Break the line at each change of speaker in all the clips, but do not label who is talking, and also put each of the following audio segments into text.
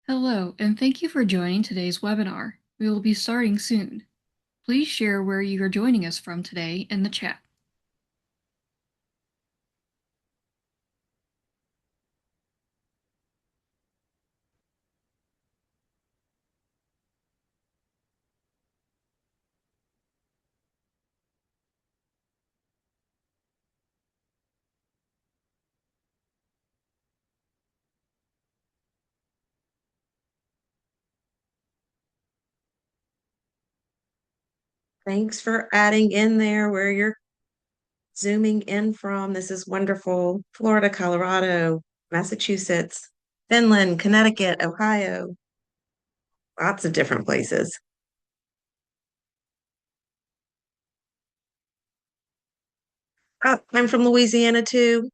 Hello, and thank you for joining today's webinar. We will be starting soon. Please share where you are joining us from today in the chat.
Thanks for adding in there where you're zooming in from. This is wonderful. Florida, Colorado, Massachusetts, Finland, Connecticut, Ohio, lots of different places. I'm from Louisiana too.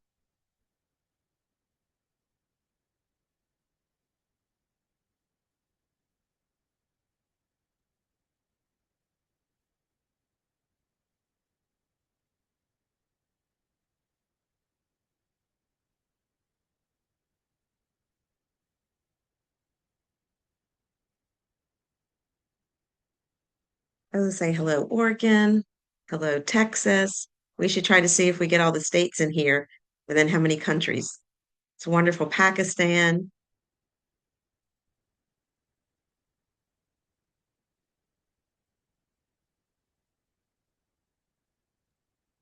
I would say hello, Oregon, hello, Texas. We should try to see if we get all the states in here and then how many countries. It's wonderful. Pakistan,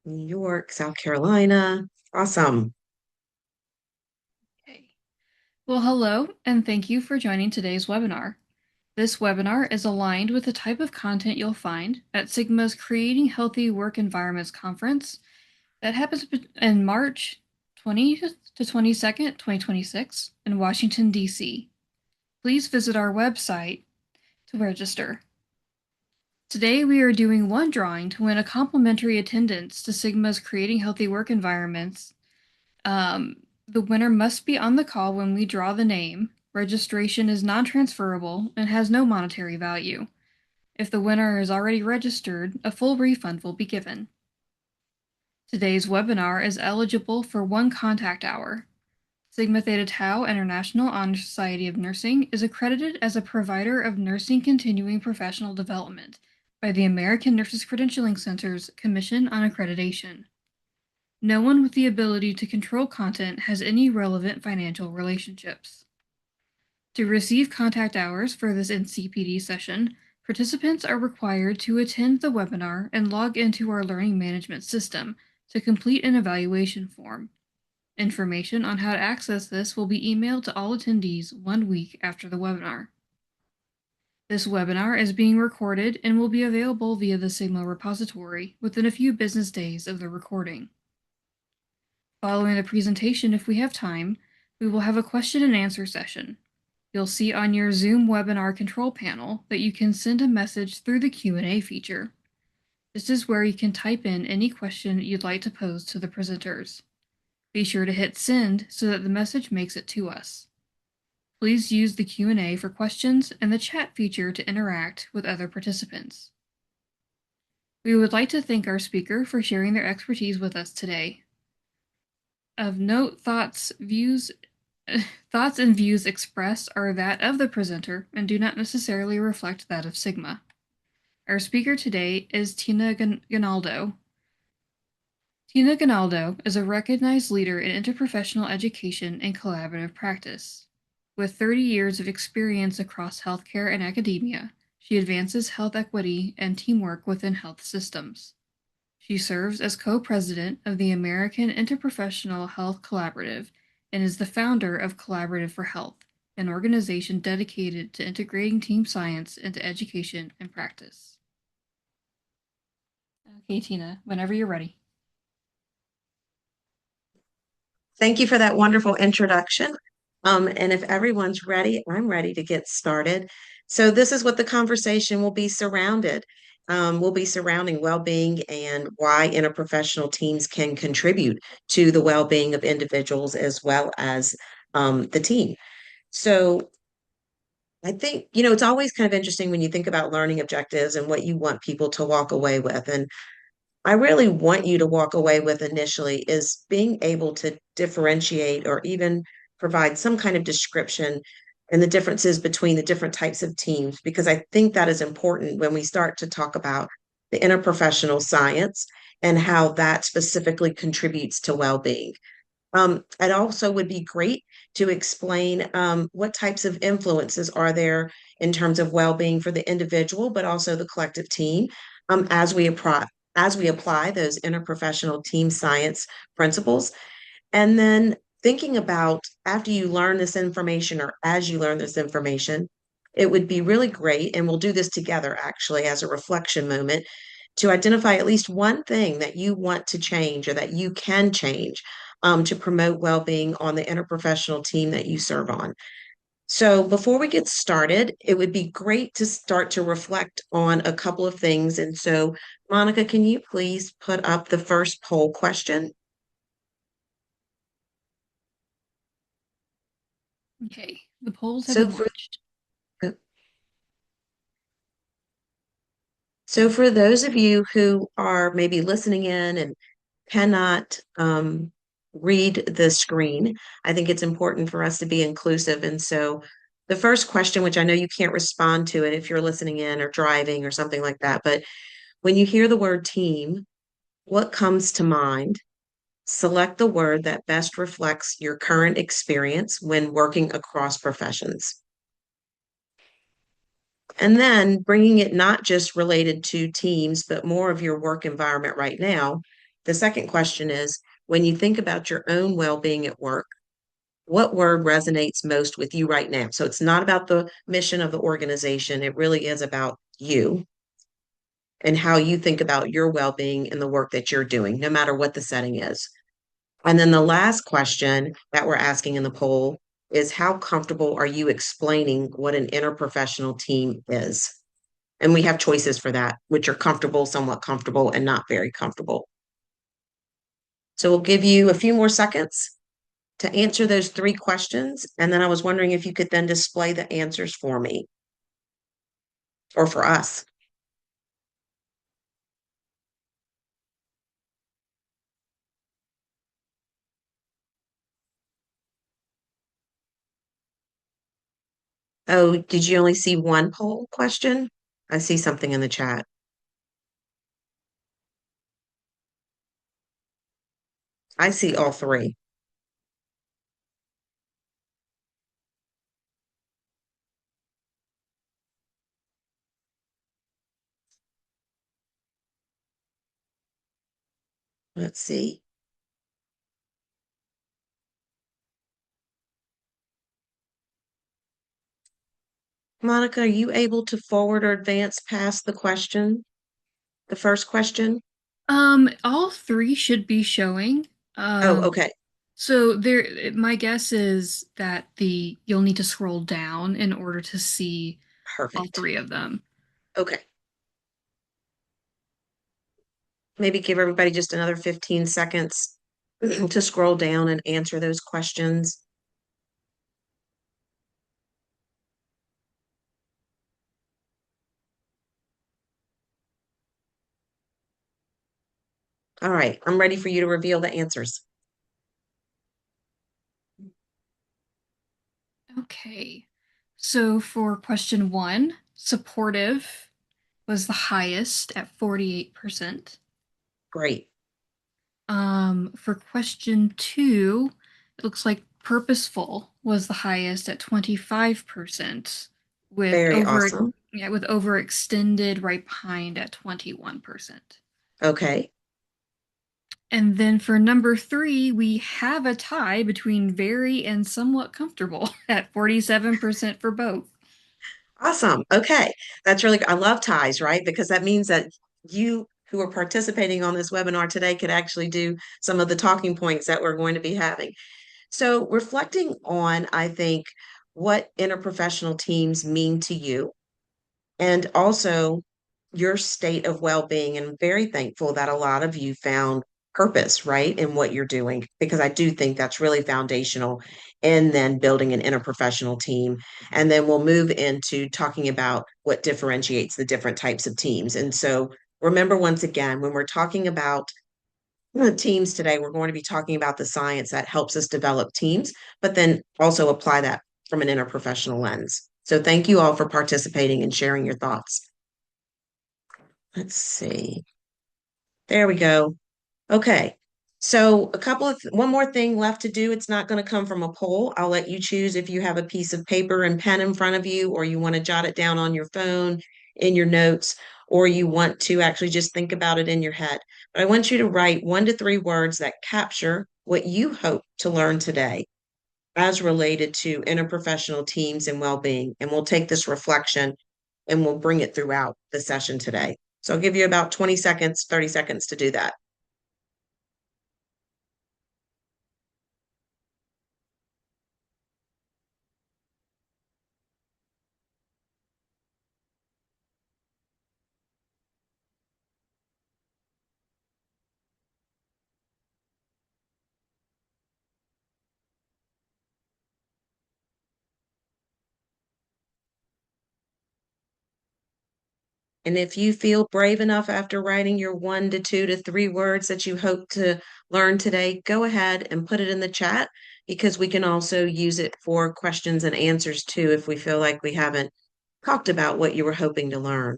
New York, South Carolina. Awesome.
Okay. Well, hello, and thank you for joining today's webinar. This webinar is aligned with the type of content you'll find at Sigma's Creating Healthy Work Environments conference that happens in March 20th to 22nd, 2026 in Washington, D.C. Please visit our website to register. Today we are doing one drawing to win a complimentary attendance to Sigma's Creating Healthy Work Environments. The winner must be on the call when we draw the name. Registration is non-transferable and has no monetary value. If the winner is already registered, a full refund will be given. Today's webinar is eligible for one contact hour. Sigma Theta Tau International Honor Society of Nursing is accredited as a provider of nursing continuing professional development by the American Nurses Credentialing Center's Commission on Accreditation. No one with the ability to control content has any relevant financial relationships. To receive contact hours for this NCPD session, participants are required to attend the webinar and log into our learning management system to complete an evaluation form. Information on how to access this will be emailed to all attendees 1 week after the webinar. This webinar is being recorded and will be available via the Sigma repository within a few business days of the recording. Following the presentation, if we have time, we will have a question and answer session. You'll see on your Zoom webinar control panel that you can send a message through the Q&A feature. This is where you can type in any question you'd like to pose to the presenters. Be sure to hit send so that the message makes it to us. Please use the Q&A for questions and the chat feature to interact with other participants. We would like to thank our speaker for sharing their expertise with us today. Of note, thoughts and views expressed are that of the presenter and do not necessarily reflect that of Sigma. Our speaker today is Tina Gonaldo. Tina Gonaldo is a recognized leader in interprofessional education and collaborative practice. With 30 years of experience across healthcare and academia, she advances health equity and teamwork within health systems. She serves as co-president of the American Interprofessional Health Collaborative and is the founder of Collaborative for Health, an organization dedicated to integrating team science into education and practice. Okay, Tina, whenever you're ready.
Thank you for that wonderful introduction. And if everyone's ready, I'm ready to get started. So this is what the conversation will be surrounded. We'll be surrounding well-being and why interprofessional teams can contribute to the well-being of individuals as well as the team. So I think, it's always kind of interesting when you think about learning objectives and what you want people to walk away with. And I really want you to walk away with initially is being able to differentiate or even provide some kind of description and the differences between the different types of teams, because I think that is important when we start to talk about the interprofessional science and how that specifically contributes to well-being. It also would be great to explain what types of influences are there in terms of well-being for the individual, but also the collective team as we apply those interprofessional team science principles. And then thinking about after you learn this information or as you learn this information, it would be really great, and we'll do this together actually as a reflection moment, to identify at least one thing that you want to change or that you can change to promote well-being on the interprofessional team that you serve on. So before we get started, it would be great to start to reflect on a couple of things. And so, Monica, can you please put up the first poll question?
Okay, the polls have
So
been
for
launched.
So for those of you who are maybe listening in and cannot read the screen, I think it's important for us to be inclusive. And so the first question, which I know you can't respond to it if you're listening in or driving or something like that, but when you hear the word team, what comes to mind? Select the word that best reflects your current experience when working across professions. And then bringing it not just related to teams, but more of your work environment right now. The second question is when you think about your own well being at work, what word resonates most with you right now? So it's not about the mission of the organization, it really is about you and how you think about your well being in the work that you're doing, no matter what the setting is. And then the last question that we're asking in the poll is how comfortable are you explaining what an interprofessional team is? And we have choices for that, which are comfortable, somewhat comfortable, and not very comfortable. So we'll give you a few more seconds to answer those three questions. And then I was wondering if you could then display the answers for me or for us. Oh, did you only see one poll question? I see something in the chat. I see all three. Let's see. Monica, are you able to forward or advance past the question, the first question?
All three should be showing.
Oh,
Um,
okay.
so my guess is that you'll need to scroll down in order to see all
Perfect.
three of them.
Okay. Maybe give everybody just another 15 seconds to scroll down and answer those questions. All right, I'm ready for you to reveal the answers.
Okay. So for question one, supportive was the highest at 48%.
Great.
For question two, it looks like purposeful was the highest at 25%,
Very awesome.
with overextended right behind at 21%.
Okay.
And then for number three, we have a tie between very and somewhat comfortable at 47% for both.
Awesome. Okay. That's really good. I love ties, right? Because that means that you who are participating on this webinar today could actually do some of the talking points that we're going to be having. So, reflecting on, I think, what interprofessional teams mean to you and also your state of well-being. And I'm very thankful that a lot of you found purpose, right, in what you're doing, because I do think that's really foundational in then building an interprofessional team. And then we'll move into talking about what differentiates the different types of teams. And so remember, once again, when we're talking about teams today, we're going to be talking about the science that helps us develop teams, but then also apply that from an interprofessional lens. So thank you all for participating and sharing your thoughts. Let's see. There we go. Okay. So one more thing left to do. It's not going to come from a poll. I'll let you choose if you have a piece of paper and pen in front of you, or you want to jot it down on your phone in your notes, or you want to actually just think about it in your head. But I want you to write 1 to 3 words that capture what you hope to learn today as related to interprofessional teams and well-being. And we'll take this reflection and we'll bring it throughout the session today. So I'll give you about 20 seconds, 30 seconds to do that. And if you feel brave enough after writing your 1 to 2 to 3 words that you hope to learn today, go ahead and put it in the chat because we can also use it for questions and answers too if we feel like we haven't talked about what you were hoping to learn.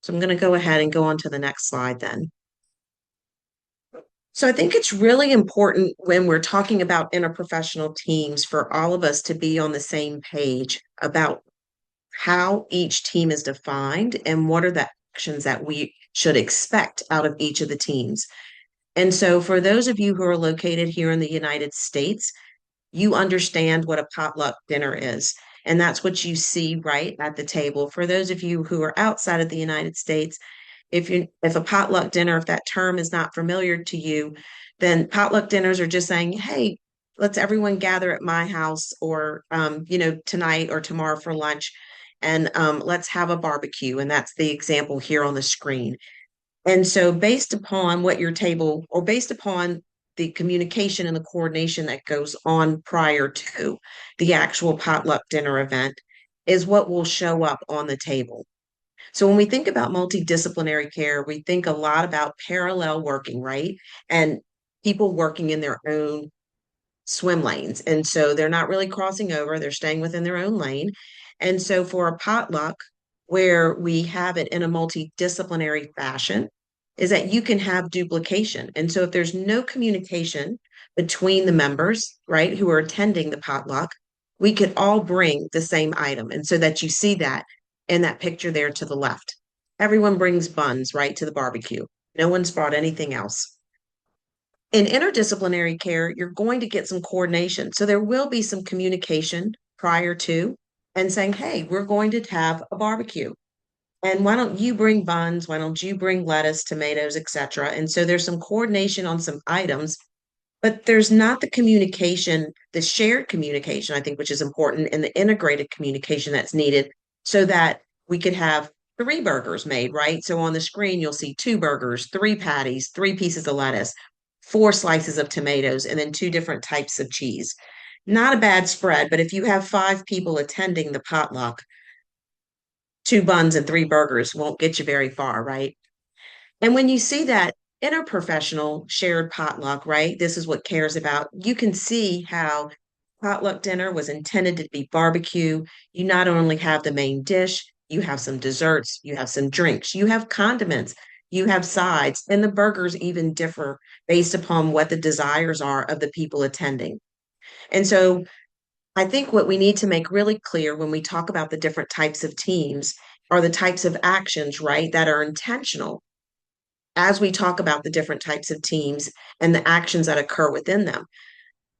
So I'm going to go ahead and go on to the next slide then. So I think it's really important when we're talking about interprofessional teams for all of us to be on the same page about how each team is defined and what are the actions that we should expect out of each of the teams. And so for those of you who are located here in the United States, you understand what a potluck dinner is. And that's what you see right at the table. For those of you who are outside of the United States, if a potluck dinner, if that term is not familiar to you, then potluck dinners are just saying, hey, let's everyone gather at my house or tonight or tomorrow for lunch and let's have a barbecue. And that's the example here on the screen. And so based upon what your table or based upon the communication and the coordination that goes on prior to the actual potluck dinner event is what will show up on the table. So when we think about multidisciplinary care, we think a lot about parallel working, right? And people working in their own swim lanes. And so they're not really crossing over, they're staying within their own lane. And so for a potluck, where we have it in a multidisciplinary fashion, is that you can have duplication. And so if there's no communication between the members, right, who are attending the potluck, we could all bring the same item. And so that you see that in that picture there to the left. Everyone brings buns, right, to the barbecue. No one's brought anything else. In interdisciplinary care, you're going to get some coordination. So there will be some communication prior to and saying, hey, we're going to have a barbecue. And why don't you bring buns? Why don't you bring lettuce, tomatoes, etc.? And so there's some coordination on some items, but there's not the communication, the shared communication, I think, which is important, and the integrated communication that's needed so that we could have 3 burgers made, right? So on the screen, you'll see 2 burgers, 3 patties, 3 pieces of lettuce, 4 slices of tomatoes, and then 2 different types of cheese. Not a bad spread, but if you have 5 people attending the potluck, 2 buns and 3 burgers won't get you very far, right? And when you see that interprofessional shared potluck, right? This is what cares about. You can see how potluck dinner was intended to be barbecue. You not only have the main dish, you have some desserts, you have some drinks, you have condiments, you have sides, and the burgers even differ based upon what the desires are of the people attending. And so I think what we need to make really clear when we talk about the different types of teams are the types of actions, right, that are intentional as we talk about the different types of teams and the actions that occur within them.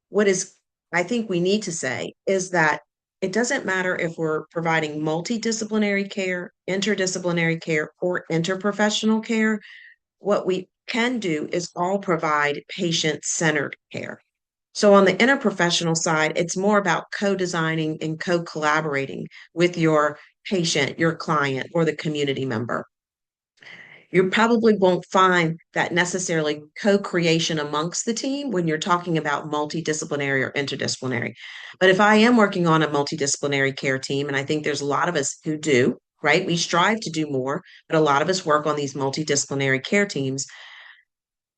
What is, I think we need to say is that it doesn't matter if we're providing multidisciplinary care, interdisciplinary care, or interprofessional care. What we can do is all provide patient centered care. So, on the interprofessional side, it's more about co designing and co collaborating with your patient, your client, or the community member. You probably won't find that necessarily co-creation amongst the team when you're talking about multidisciplinary or interdisciplinary. But if I am working on a multidisciplinary care team, and I think there's a lot of us who do, right? We strive to do more, but a lot of us work on these multidisciplinary care teams.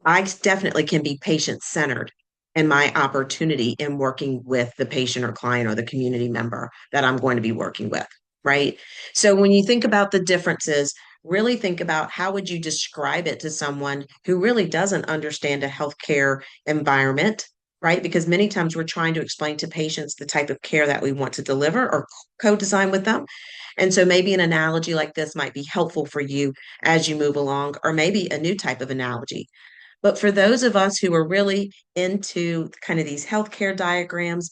I definitely can be patient centered. and my opportunity in working with the patient or client or the community member that I'm going to be working with, right? So when you think about the differences, really think about how would you describe it to someone who really doesn't understand a healthcare environment, right? Because many times we're trying to explain to patients the type of care that we want to deliver or co-design with them. And so maybe an analogy like this might be helpful for you as you move along, or maybe a new type of analogy. But for those of us who are really into kind of these healthcare diagrams,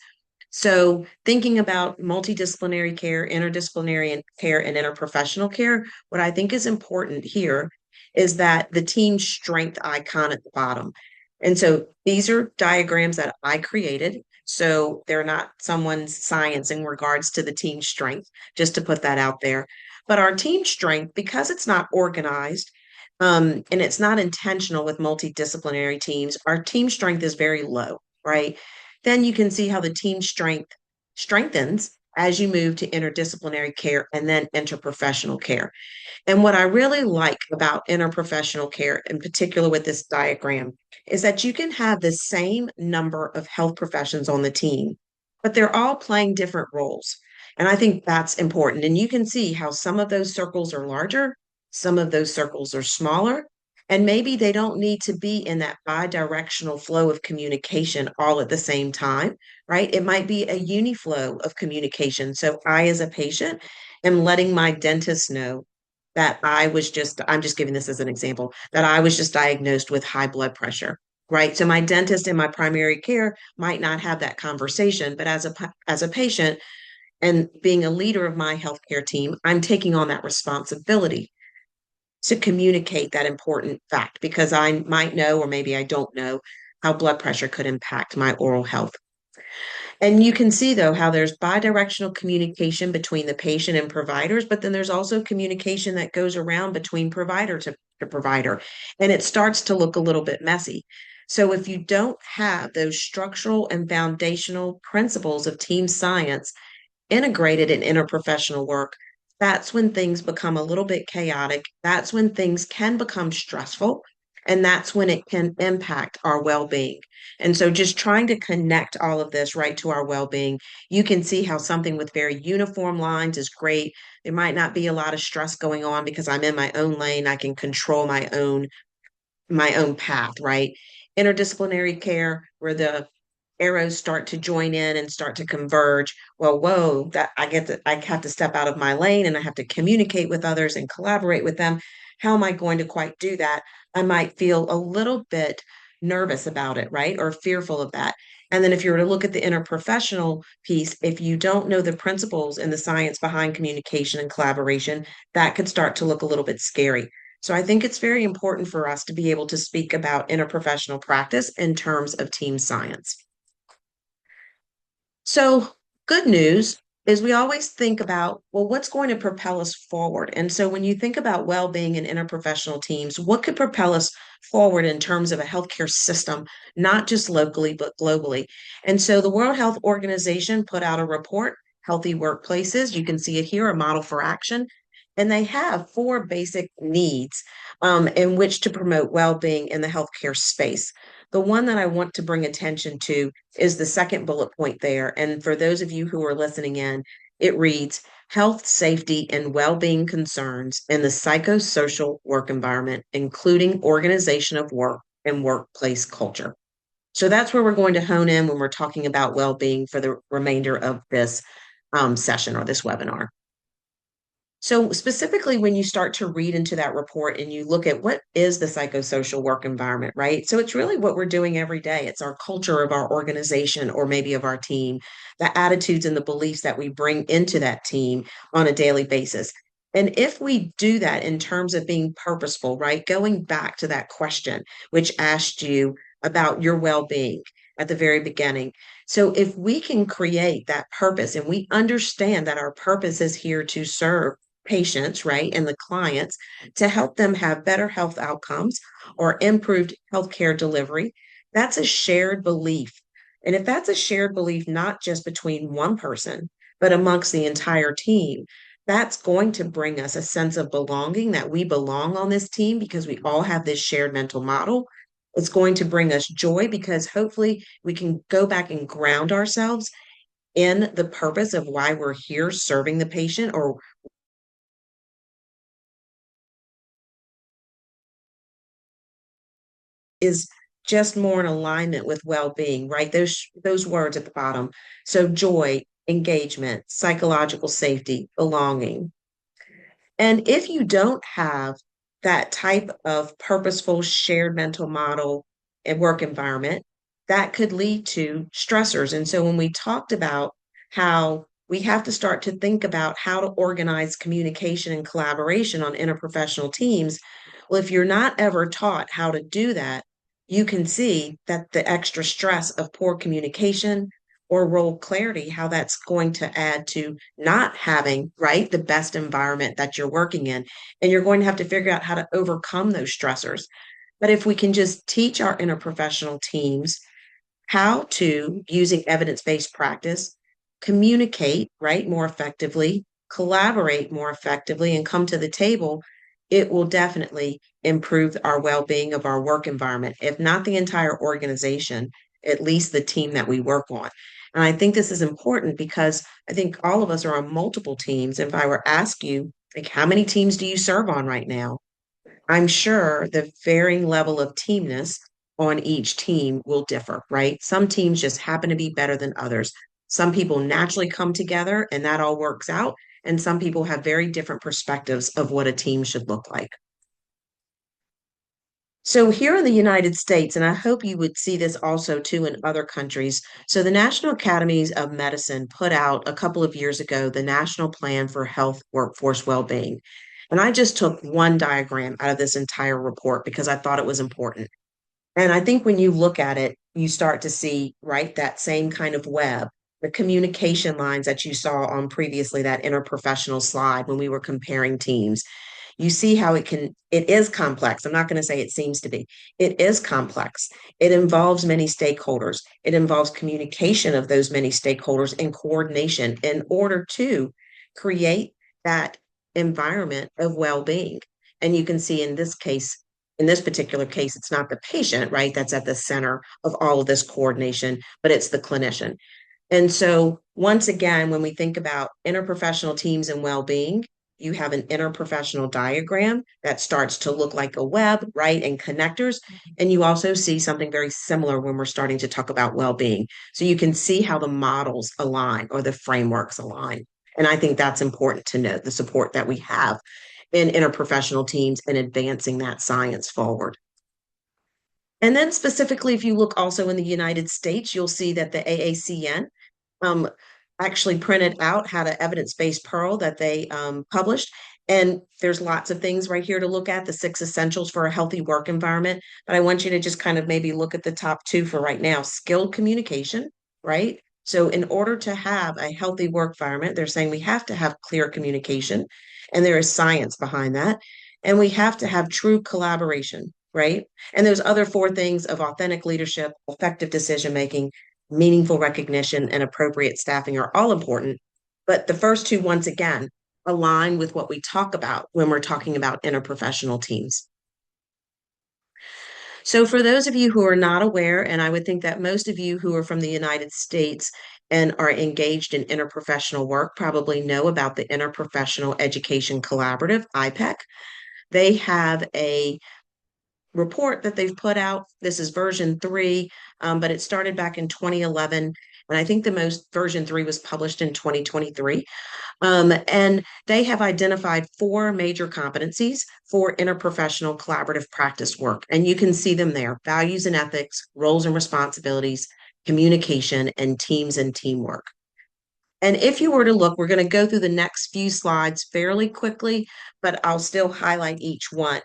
so thinking about multidisciplinary care, interdisciplinary care, and interprofessional care, what I think is important here is that the team strength icon at the bottom. And so these are diagrams that I created. So they're not someone's science in regards to the team strength, just to put that out there. But our team strength, because it's not organized, and it's not intentional with multidisciplinary teams, our team strength is very low, right? Then you can see how the team strength strengthens as you move to interdisciplinary care and then interprofessional care. And what I really like about interprofessional care, in particular with this diagram, is that you can have the same number of health professions on the team, but they're all playing different roles. And I think that's important. And you can see how some of those circles are larger, some of those circles are smaller, and maybe they don't need to be in that bi-directional flow of communication all at the same time, right? It might be a uniflow of communication. So I, as a patient, am letting my dentist know that I'm just giving this as an example, that I was just diagnosed with high blood pressure, right? So my dentist in my primary care might not have that conversation, but as a patient and being a leader of my healthcare team, I'm taking on that responsibility to communicate that important fact because I might know, or maybe I don't know, how blood pressure could impact my oral health. And you can see, though, how there's bidirectional communication between the patient and providers, but then there's also communication that goes around between provider to provider. And it starts to look a little bit messy. So if you don't have those structural and foundational principles of team science, integrated in interprofessional work, that's when things become a little bit chaotic. That's when things can become stressful. And that's when it can impact our well being. And so, just trying to connect all of this right to our well being, you can see how something with very uniform lines is great. There might not be a lot of stress going on because I'm in my own lane. I can control my own path, right? Interdisciplinary care, where the arrows start to join in and start to converge. Well, whoa, that I have to step out of my lane and I have to communicate with others and collaborate with them. How am I going to quite do that? I might feel a little bit nervous about it, right? Or fearful of that. And then if you were to look at the interprofessional piece, if you don't know the principles and the science behind communication and collaboration, that could start to look a little bit scary. So I think it's very important for us to be able to speak about interprofessional practice in terms of team science. So, good news is we always think about, well, what's going to propel us forward? And so, when you think about well being in interprofessional teams, what could propel us forward in terms of a healthcare system, not just locally, but globally? And so, the World Health Organization put out a report, Healthy Workplaces. You can see it here, a model for action. And they have four basic needs in which to promote well being in the healthcare space. The one that I want to bring attention to is the second bullet point there. And for those of you who are listening in, it reads health, safety, and well being concerns in the psychosocial work environment, including organization of work and workplace culture. So that's where we're going to hone in when we're talking about well being for the remainder of this session or this webinar. So, specifically, when you start to read into that report and you look at what is the psychosocial work environment, right? So, it's really what we're doing every day. It's our culture of our organization or maybe of our team, the attitudes and the beliefs that we bring into that team on a daily basis. And if we do that in terms of being purposeful, right? Going back to that question, which asked you about your well being at the very beginning. So, if we can create that purpose and we understand that our purpose is here to serve patients, right, and the clients to help them have better health outcomes or improved healthcare delivery. That's a shared belief. And if that's a shared belief, not just between one person, but amongst the entire team, that's going to bring us a sense of belonging that we belong on this team because we all have this shared mental model. It's going to bring us joy because hopefully we can go back and ground ourselves in the purpose of why we're here serving the patient or is just more in alignment with well-being, right? Those words at the bottom. So joy, engagement, psychological safety, belonging. And if you don't have that type of purposeful shared mental model and work environment, that could lead to stressors. And so when we talked about how we have to start to think about how to organize communication and collaboration on interprofessional teams, well, if you're not ever taught how to do that, you can see that the extra stress of poor communication or role clarity, how that's going to add to not having, right, the best environment that you're working in. And you're going to have to figure out how to overcome those stressors. But if we can just teach our interprofessional teams how to, using evidence-based practice, communicate, right, more effectively, collaborate more effectively, and come to the table, it will definitely improve our well-being of our work environment, if not the entire organization, at least the team that we work on. And I think this is important because I think all of us are on multiple teams. If I were to ask you, like, how many teams do you serve on right now? I'm sure the varying level of teamness on each team will differ, right? Some teams just happen to be better than others. Some people naturally come together and that all works out. And some people have very different perspectives of what a team should look like. So here in the United States, and I hope you would see this also too in other countries. So the National Academies of Medicine put out a couple of years ago the National Plan for Health Workforce Wellbeing. And I just took one diagram out of this entire report because I thought it was important. And I think when you look at it, you start to see, right, that same kind of web, the communication lines that you saw on previously, that interprofessional slide when we were comparing teams. You see how it is complex. I'm not going to say it seems to be. It is complex. It involves many stakeholders. It involves communication of those many stakeholders and coordination in order to create that environment of well-being. And you can see in this case, in this particular case, it's not the patient, right? That's at the center of all of this coordination, but it's the clinician. And so, once again, when we think about interprofessional teams and well being, you have an interprofessional diagram that starts to look like a web, right? And connectors. And you also see something very similar when we're starting to talk about well being. So, you can see how the models align or the frameworks align. And I think that's important to note the support that we have in interprofessional teams and advancing that science forward. And then specifically, if you look also in the United States, you'll see that the AACN um, actually printed out had an evidence-based pearl that they published. And there's lots of things right here to look at, the 6 essentials for a healthy work environment. But I want you to just kind of maybe look at the top two for right now. Skilled communication, right? So in order to have a healthy work environment, they're saying we have to have clear communication, and there is science behind that. And we have to have true collaboration, right? And there's other four things of authentic leadership, effective decision making, meaningful recognition, and appropriate staffing are all important. But the first two, once again, align with what we talk about when we're talking about interprofessional teams. So, for those of you who are not aware, and I would think that most of you who are from the United States and are engaged in interprofessional work probably know about the Interprofessional Education Collaborative, IPEC. They have a report that they've put out. This is version 3, but it started back in 2011. And I think the most version 3 was published in 2023. And they have identified 4 major competencies for interprofessional collaborative practice work. And you can see them there: values and ethics, roles and responsibilities, communication, and teams and teamwork. And if you were to look, we're going to go through the next few slides fairly quickly, but I'll still highlight each one.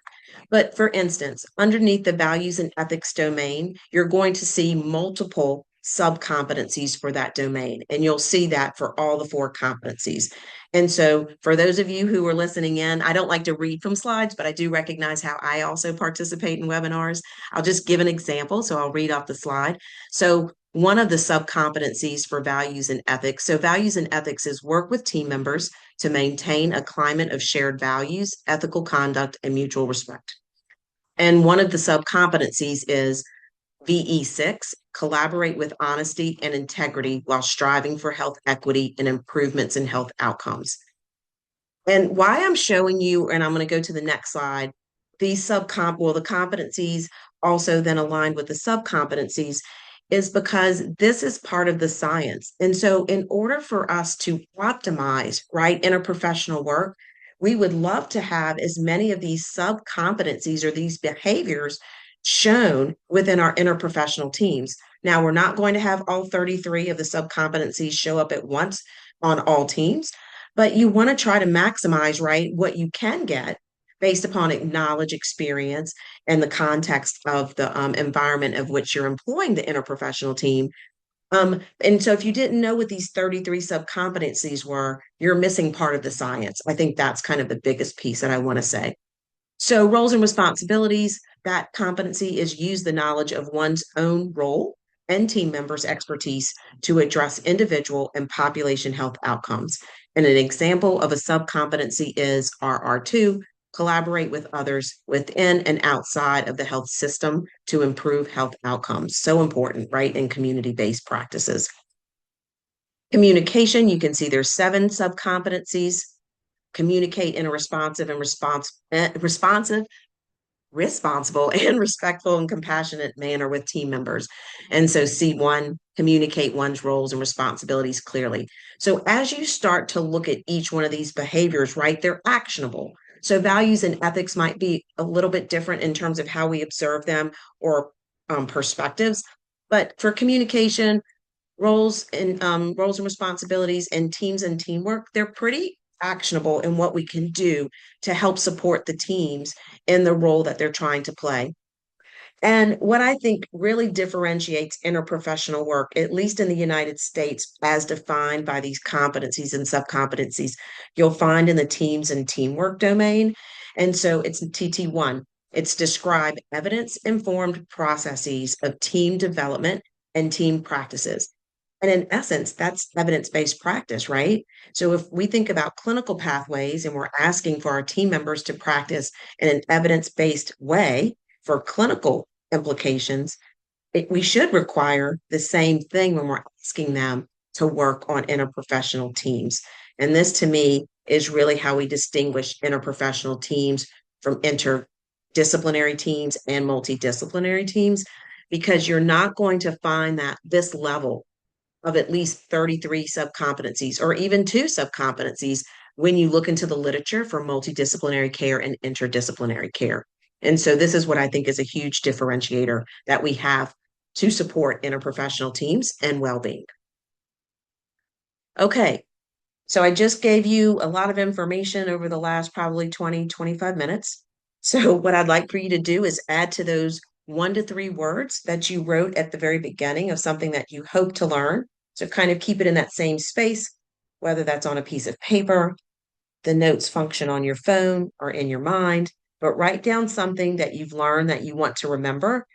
But for instance, underneath the values and ethics domain, you're going to see multiple sub-competencies for that domain. And you'll see that for all the 4 competencies. And so for those of you who are listening in, I don't like to read from slides, but I do recognize how I also participate in webinars. I'll just give an example. So I'll read off the slide. So one of the sub-competencies for values and ethics. So values and ethics is work with team members to maintain a climate of shared values, ethical conduct, and mutual respect. And one of the sub-competencies is VE6, collaborate with honesty and integrity while striving for health equity and improvements in health outcomes. And why I'm showing you, and I'm going to go to the next slide, the competencies also then aligned with the sub-competencies is because this is part of the science. And so in order for us to optimize, right, interprofessional work, we would love to have as many of these sub-competencies or these behaviors shown within our interprofessional teams. Now, we're not going to have all 33 of the sub-competencies show up at once on all teams, but you want to try to maximize, right, what you can get based upon knowledge, experience, and the context of the environment of which you're employing the interprofessional team. And so if you didn't know what these 33 sub-competencies were, you're missing part of the science. I think that's kind of the biggest piece that I want to say. So, roles and responsibilities, that competency is use the knowledge of one's own role and team members' expertise to address individual and population health outcomes. And an example of a sub-competency is RR2, collaborate with others within and outside of the health system to improve health outcomes. So important, right, in community-based practices. Communication, you can see there's 7 sub-competencies. Communicate in a responsible and respectful and compassionate manner with team members. And so C1, communicate one's roles and responsibilities clearly. So as you start to look at each one of these behaviors, right, they're actionable. So values and ethics might be a little bit different in terms of how we observe them or perspectives. But for communication, roles and responsibilities and teams and teamwork, they're pretty actionable in what we can do to help support the teams in the role that they're trying to play. And what I think really differentiates interprofessional work, at least in the United States, as defined by these competencies and subcompetencies, you'll find in the teams and teamwork domain. And so it's TT1. It's describe evidence-informed processes of team development and team practices. And in essence, that's evidence-based practice, right? So if we think about clinical pathways and we're asking for our team members to practice in an evidence-based way for clinical implications, we should require the same thing when we're asking them to work on interprofessional teams. And this to me is really how we distinguish interprofessional teams from interdisciplinary teams and multidisciplinary teams, because you're not going to find that this level of at least 33 subcompetencies or even 2 subcompetencies when you look into the literature for multidisciplinary care and interdisciplinary care. And so this is what I think is a huge differentiator that we have to support interprofessional teams and well-being. Okay, so I just gave you a lot of information over the last probably 20, 25 minutes. So what I'd like for you to do is add to those 1 to 3 words that you wrote at the very beginning of something that you hope to learn. So kind of keep it in that same space, whether that's on a piece of paper, the notes function on your phone, or in your mind, but write down something that you've learned that you want to remember.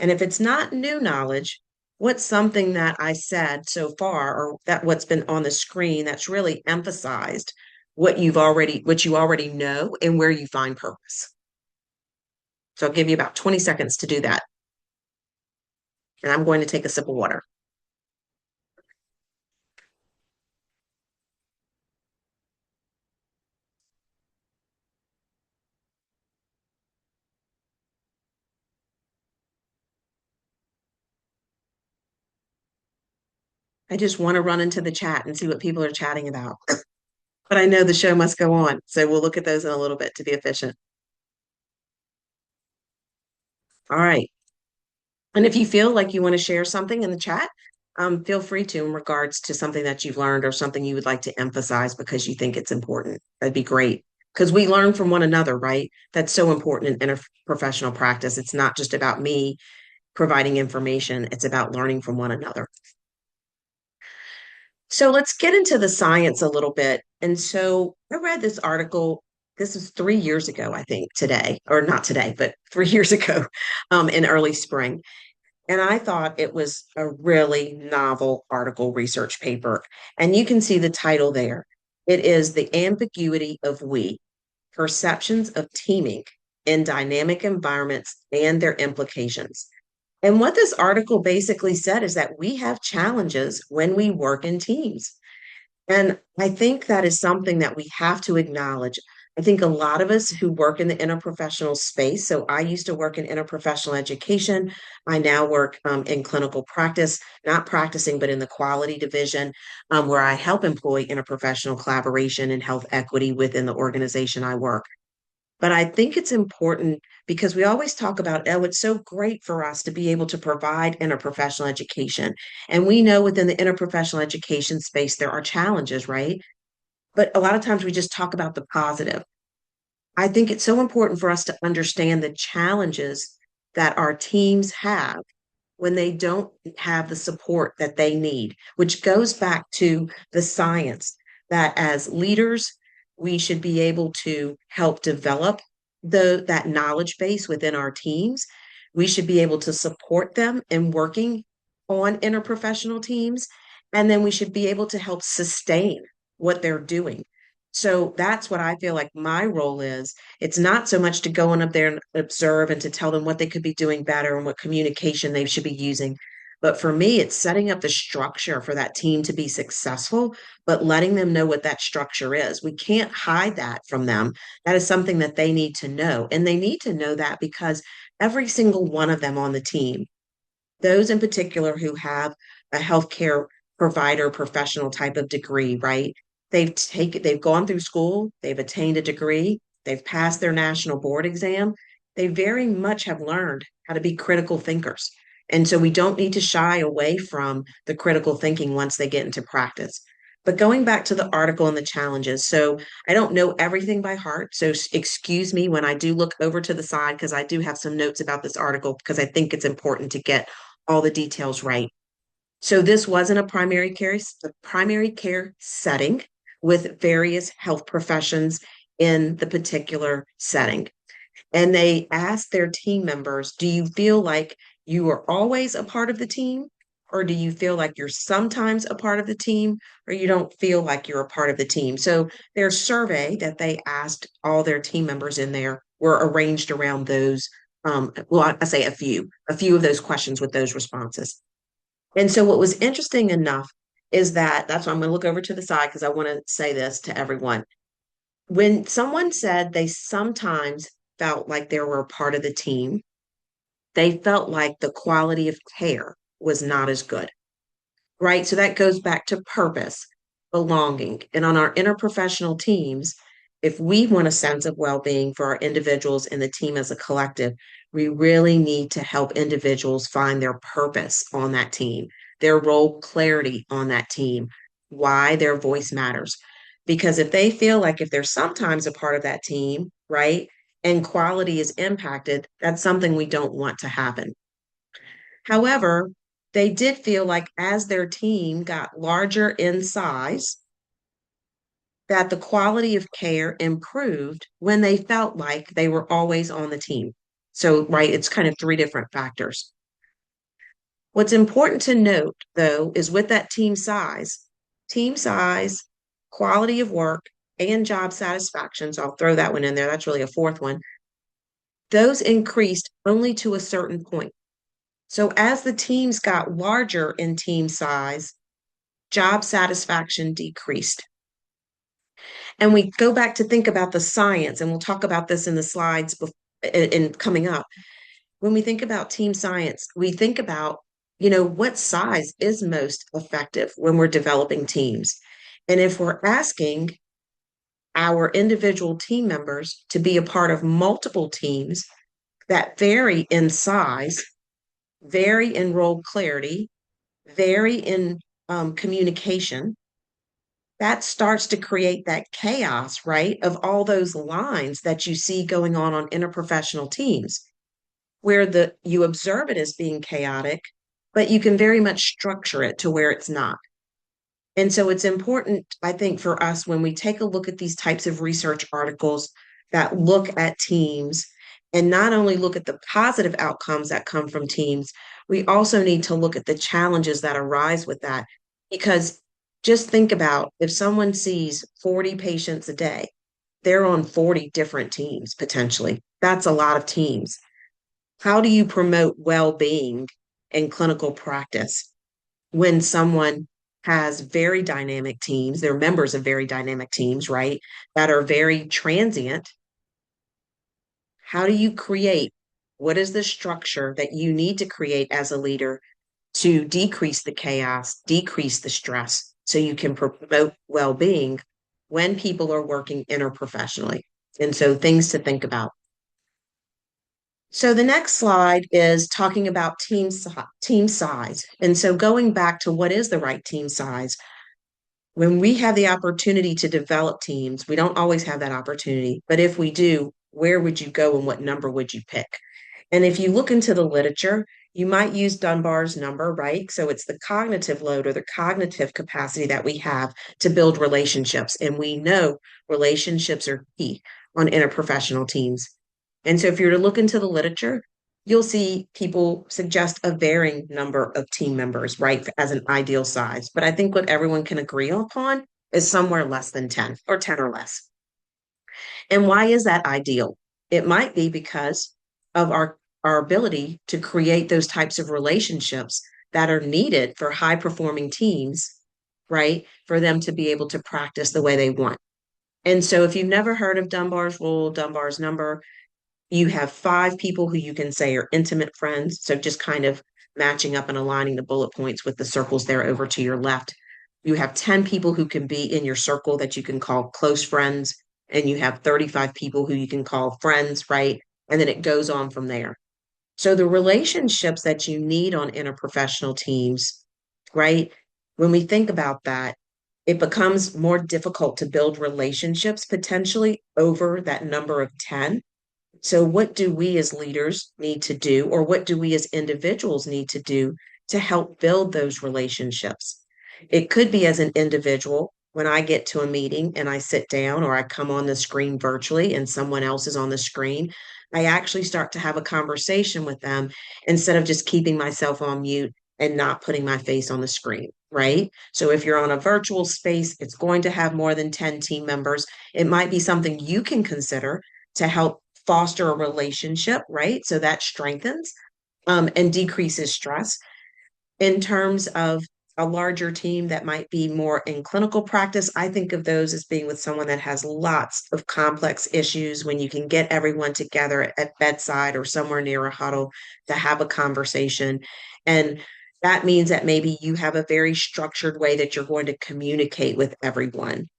And if it's not new knowledge, what's something that I said so far, or that what's been on the screen that's really emphasized what you already know and where you find purpose. So I'll give you about 20 seconds to do that. And I'm going to take a sip of water. I just want to run into the chat and see what people are chatting about. But I know the show must go on. So we'll look at those in a little bit to be efficient. All right. And if you feel like you want to share something in the chat, feel free to in regards to something that you've learned or something you would like to emphasize because you think it's important. That'd be great. Because we learn from one another, right? That's so important in interprofessional practice. It's not just about me providing information, it's about learning from one another. So let's get into the science a little bit. And so I read this article. This was 3 years ago, I think, today, or not today, but 3 years ago in early spring. And I thought it was a really novel article research paper. And you can see the title there. It is The Ambiguity of We, Perceptions of Teaming in dynamic environments and their implications. And what this article basically said is that we have challenges when we work in teams. And I think that is something that we have to acknowledge. I think a lot of us who work in the interprofessional space, so I used to work in interprofessional education. I now work in clinical practice, not practicing, but in the quality division, where I help employ interprofessional collaboration and health equity within the organization I work. But I think it's important because we always talk about, oh, it's so great for us to be able to provide interprofessional education. And we know within the interprofessional education space, there are challenges, right? But a lot of times we just talk about the positive. I think it's so important for us to understand the challenges that our teams have when they don't have the support that they need, which goes back to the science that as leaders, we should be able to help develop that knowledge base within our teams. We should be able to support them in working on interprofessional teams, and then we should be able to help sustain what they're doing. So that's what I feel like my role is. It's not so much to go on up there and observe and to tell them what they could be doing better and what communication they should be using. But for me, it's setting up the structure for that team to be successful, but letting them know what that structure is. We can't hide that from them. That is something that they need to know. And they need to know that because every single one of them on the team, those in particular who have a healthcare provider professional type of degree, right? They've gone through school, they've attained a degree, they've passed their national board exam. They very much have learned how to be critical thinkers. And so we don't need to shy away from the critical thinking once they get into practice. But going back to the article and the challenges, so I don't know everything by heart. So excuse me when I do look over to the side because I do have some notes about this article because I think it's important to get all the details right. So this wasn't a primary care setting with various health professions in the particular setting. And they asked their team members, do you feel like you are always a part of the team? Or do you feel like you're sometimes a part of the team, or you don't feel like you're a part of the team? So their survey that they asked all their team members in there were arranged around those. Well, I say a few of those questions with those responses. And so what was interesting enough is that that's why I'm going to look over to the side because I want to say this to everyone. When someone said they sometimes felt like they were a part of the team, they felt like the quality of care was not as good, right? So that goes back to purpose, belonging. And on our interprofessional teams, if we want a sense of well being for our individuals and the team as a collective, we really need to help individuals find their purpose on that team, their role clarity on that team, why their voice matters. Because if they feel like if they're sometimes a part of that team, right, and quality is impacted, that's something we don't want to happen. However, they did feel like as their team got larger in size, that the quality of care improved when they felt like they were always on the team. So, right, it's kind of three different factors. What's important to note, though, is with that team size, quality of work, and job satisfaction, so I'll throw that one in there. That's really a fourth one. Those increased only to a certain point. So as the teams got larger in team size, job satisfaction decreased. And we go back to think about the science, and we'll talk about this in the slides in coming up. When we think about team science, we think about, what size is most effective when we're developing teams. And if we're asking our individual team members to be a part of multiple teams that vary in size, vary in role clarity, vary in communication, that starts to create that chaos, right? Of all those lines that you see going on interprofessional teams, where you observe it as being chaotic, but you can very much structure it to where it's not. And so it's important, I think, for us when we take a look at these types of research articles that look at teams and not only look at the positive outcomes that come from teams, we also need to look at the challenges that arise with that. Because just think about if someone sees 40 patients a day, they're on 40 different teams potentially. That's a lot of teams. How do you promote well-being in clinical practice when someone has very dynamic teams, they're members of very dynamic teams, right? That are very transient. How do you create? What is the structure that you need to create as a leader to decrease the chaos, decrease the stress, so you can promote well being when people are working interprofessionally? And so, things to think about. So, the next slide is talking about team size. And so, going back to what is the right team size, when we have the opportunity to develop teams, we don't always have that opportunity. But if we do, where would you go and what number would you pick? And if you look into the literature, you might use Dunbar's number, right? So it's the cognitive load or the cognitive capacity that we have to build relationships. And we know relationships are key on interprofessional teams. And so if you're to look into the literature, you'll see people suggest a varying number of team members, right, as an ideal size. But I think what everyone can agree upon is somewhere less than 10 or 10 or less. And why is that ideal? It might be because of our ability to create those types of relationships that are needed for high performing teams, right? For them to be able to practice the way they want. And so if you've never heard of Dunbar's rule, Dunbar's number, you have five people who you can say are intimate friends. So just kind of matching up and aligning the bullet points with the circles there over to your left. You have 10 people who can be in your circle that you can call close friends. And you have 35 people who you can call friends, right? And then it goes on from there. So the relationships that you need on interprofessional teams, right? When we think about that, it becomes more difficult to build relationships potentially over that number of 10. So, what do we as leaders need to do, or what do we as individuals need to do to help build those relationships? It could be as an individual, when I get to a meeting and I sit down or I come on the screen virtually and someone else is on the screen, I actually start to have a conversation with them instead of just keeping myself on mute and not putting my face on the screen, right? So if you're on a virtual space, it's going to have more than 10 team members. It might be something you can consider to help foster a relationship, right? So that strengthens and decreases stress. In terms of a larger team that might be more in clinical practice, I think of those as being with someone that has lots of complex issues when you can get everyone together at bedside or somewhere near a huddle to have a conversation. And that means that maybe you have a very structured way that you're going to communicate with everyone.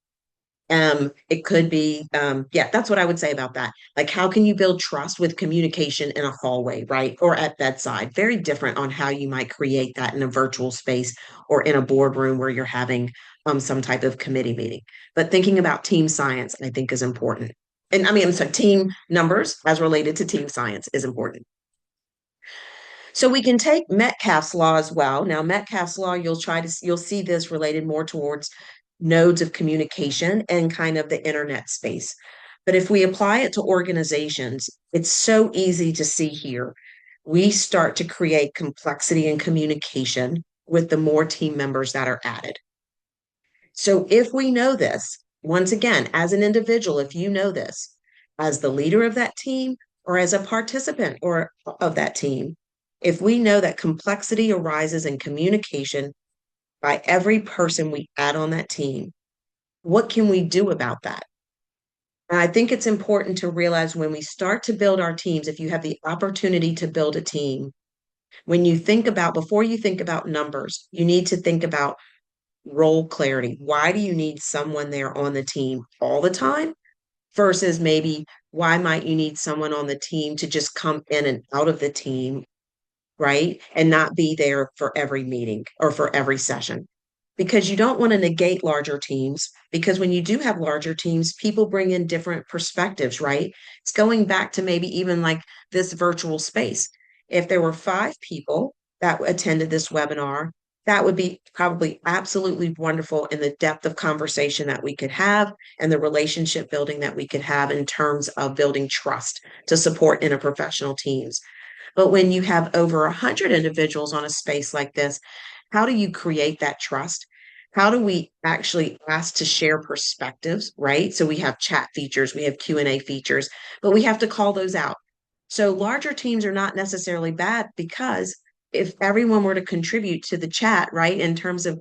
It could be, yeah, that's what I would say about that. Like, how can you build trust with communication in a hallway, right? Or at bedside? Very different on how you might create that in a virtual space or in a boardroom where you're having some type of committee meeting. But thinking about team science, I think, is important. And I mean, so team numbers as related to team science is important. So we can take Metcalfe's law as well. Now, Metcalfe's law, you'll see this related more towards nodes of communication and kind of the internet space. But if we apply it to organizations, it's so easy to see here. We start to create complexity in communication with the more team members that are added. So if we know this, once again, as an individual, if you know this, as the leader of that team or as a participant or of that team, if we know that complexity arises in communication by every person we add on that team, what can we do about that? And I think it's important to realize when we start to build our teams, if you have the opportunity to build a team, when you think about, before you think about numbers, you need to think about role clarity. Why do you need someone there on the team all the time versus maybe why might you need someone on the team to just come in and out of the team, right? And not be there for every meeting or for every session. Because you don't want to negate larger teams, because when you do have larger teams, people bring in different perspectives, right? It's going back to maybe even like this virtual space. If there were five people that attended this webinar, that would be probably absolutely wonderful in the depth of conversation that we could have and the relationship building that we could have in terms of building trust to support interprofessional teams. But when you have over 100 individuals on a space like this, how do you create that trust? How do we actually ask to share perspectives, right? So we have chat features, we have Q&A features, but we have to call those out. So larger teams are not necessarily bad because if everyone were to contribute to the chat, right, in terms of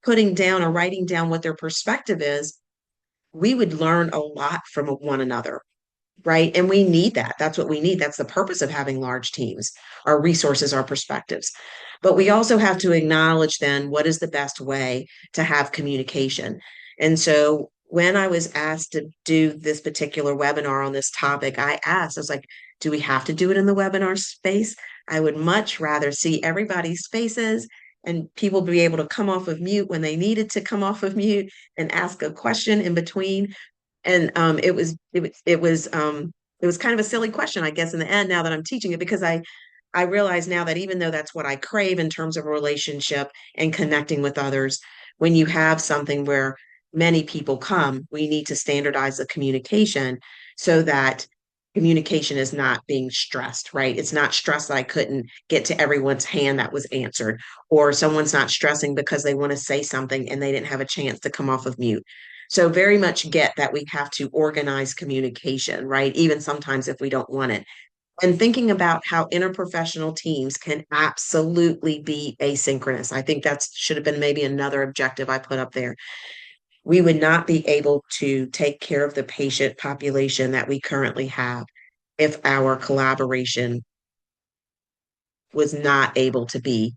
putting down or writing down what their perspective is, we would learn a lot from one another, right? And we need that. That's what we need. That's the purpose of having large teams, our resources, our perspectives. But we also have to acknowledge then what is the best way to have communication. And so when I was asked to do this particular webinar on this topic, I was like, do we have to do it in the webinar space? I would much rather see everybody's faces and people be able to come off of mute when they needed to come off of mute and ask a question in between. And it was kind of a silly question, I guess, in the end, now that I'm teaching it, because I realize now that even though that's what I crave in terms of a relationship and connecting with others, when you have something where many people come, we need to standardize the communication so that communication is not being stressed, right? It's not stressed that I couldn't get to everyone's hand that was answered, or someone's not stressing because they want to say something and they didn't have a chance to come off of mute. So very much get that we have to organize communication, right? Even sometimes if we don't want it. And thinking about how interprofessional teams can absolutely be asynchronous. I think that should have been maybe another objective I put up there. We would not be able to take care of the patient population that we currently have if our collaboration was not able to be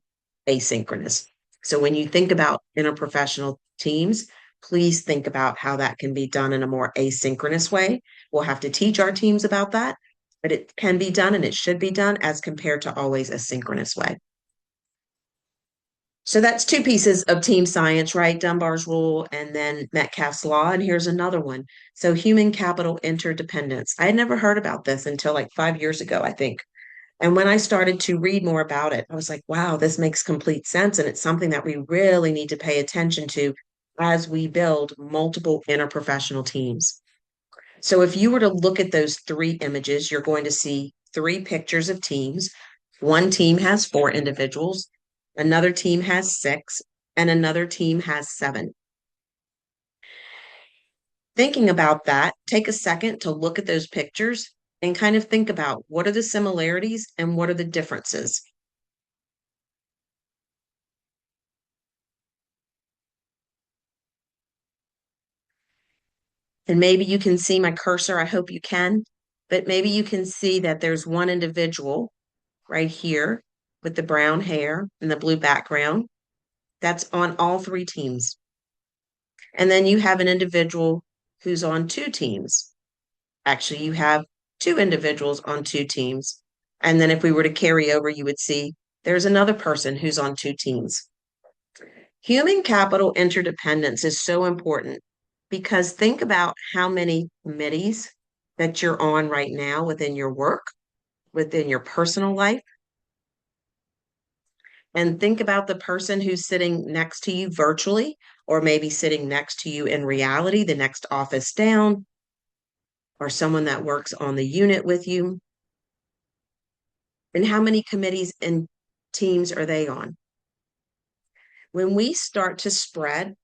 asynchronous. So when you think about interprofessional teams, please think about how that can be done in a more asynchronous way. We'll have to teach our teams about that, but it can be done and it should be done as compared to always a synchronous way. So that's two pieces of team science, right? Dunbar's rule and then Metcalfe's law. And here's another one. So human capital interdependence. I had never heard about this until like 5 years ago, I think. And when I started to read more about it, I was like, wow, this makes complete sense. And it's something that we really need to pay attention to as we build multiple interprofessional teams. So if you were to look at those three images, you're going to see three pictures of teams. One team has four individuals, another team has six, and another team has seven. Thinking about that, take a second to look at those pictures and kind of think about what are the similarities and what are the differences. And maybe you can see my cursor. I hope you can, but maybe you can see that there's one individual right here with the brown hair and the blue background that's on all three teams. And then you have an individual who's on two teams. Actually, you have two individuals on two teams. And then if we were to carry over, you would see there's another person who's on two teams. Human capital interdependence is so important because think about how many committees that you're on right now within your work, within your personal life, and think about the person who's sitting next to you virtually, or maybe sitting next to you in reality, the next office down, or someone that works on the unit with you. And how many committees and teams are they on? When we start to spread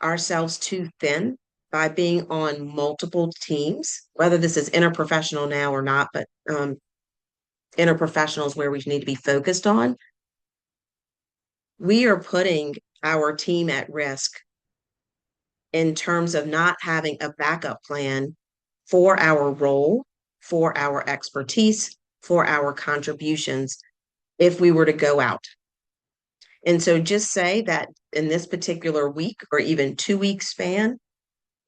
ourselves too thin by being on multiple teams, whether this is interprofessional now or not, but interprofessional is where we need to be focused on. We are putting our team at risk in terms of not having a backup plan for our role, for our expertise, for our contributions if we were to go out. And so just say that in this particular week or even 2 week span,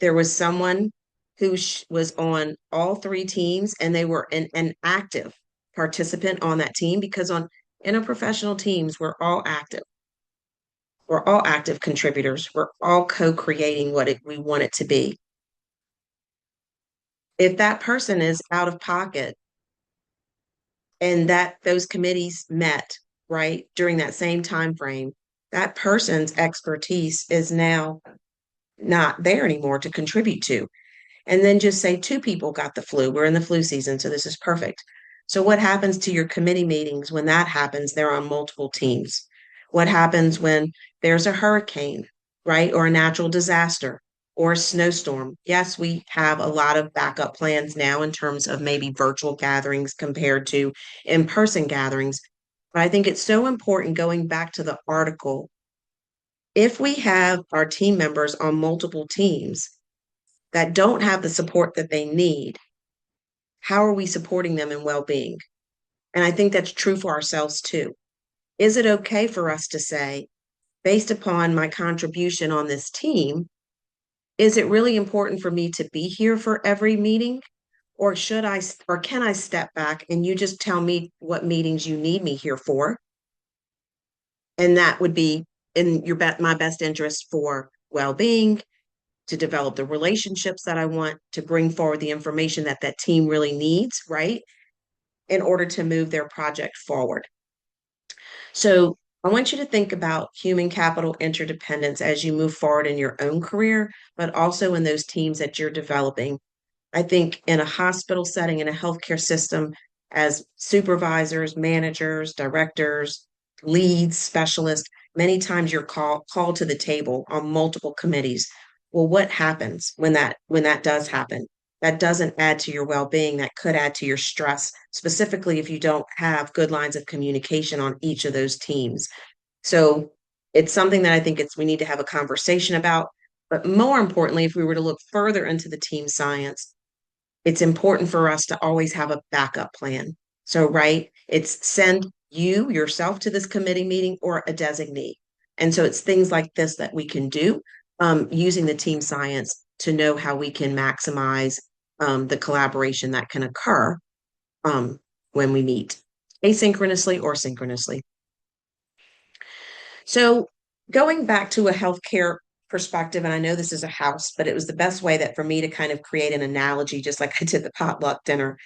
there was someone who was on all three teams and they were an active participant on that team because on interprofessional teams, we're all active. We're all active contributors. We're all co-creating what we want it to be. If that person is out of pocket and that those committees met, right, during that same time frame, that person's expertise is now not there anymore to contribute to. And then just say two people got the flu. We're in the flu season, so this is perfect. So what happens to your committee meetings when that happens? They're on multiple teams. What happens when there's a hurricane? right? Or a natural disaster or a snowstorm. Yes, we have a lot of backup plans now in terms of maybe virtual gatherings compared to in-person gatherings. But I think it's so important going back to the article. If we have our team members on multiple teams that don't have the support that they need, how are we supporting them in well-being? And I think that's true for ourselves too. Is it okay for us to say, based upon my contribution on this team, is it really important for me to be here for every meeting? Or should I, or can I step back and you just tell me what meetings you need me here for? And that would be in my best interest for well-being, to develop the relationships that I want, to bring forward the information that that team really needs, right? In order to move their project forward. So I want you to think about human capital interdependence as you move forward in your own career, but also in those teams that you're developing. I think in a hospital setting, in a healthcare system, as supervisors, managers, directors, leads, specialists, many times you're called to the table on multiple committees. Well, what happens when that does happen? That doesn't add to your well-being. That could add to your stress, specifically if you don't have good lines of communication on each of those teams. So it's something that I think we need to have a conversation about. But more importantly, if we were to look further into the team science, it's important for us to always have a backup plan. So, right, it's send you yourself to this committee meeting or a designee. And so it's things like this that we can do using the team science to know how we can maximize the collaboration that can occur um, when we meet asynchronously or synchronously. So, going back to a healthcare perspective, and I know this is a house, but it was the best way that for me to kind of create an analogy, just like I did the potluck dinner.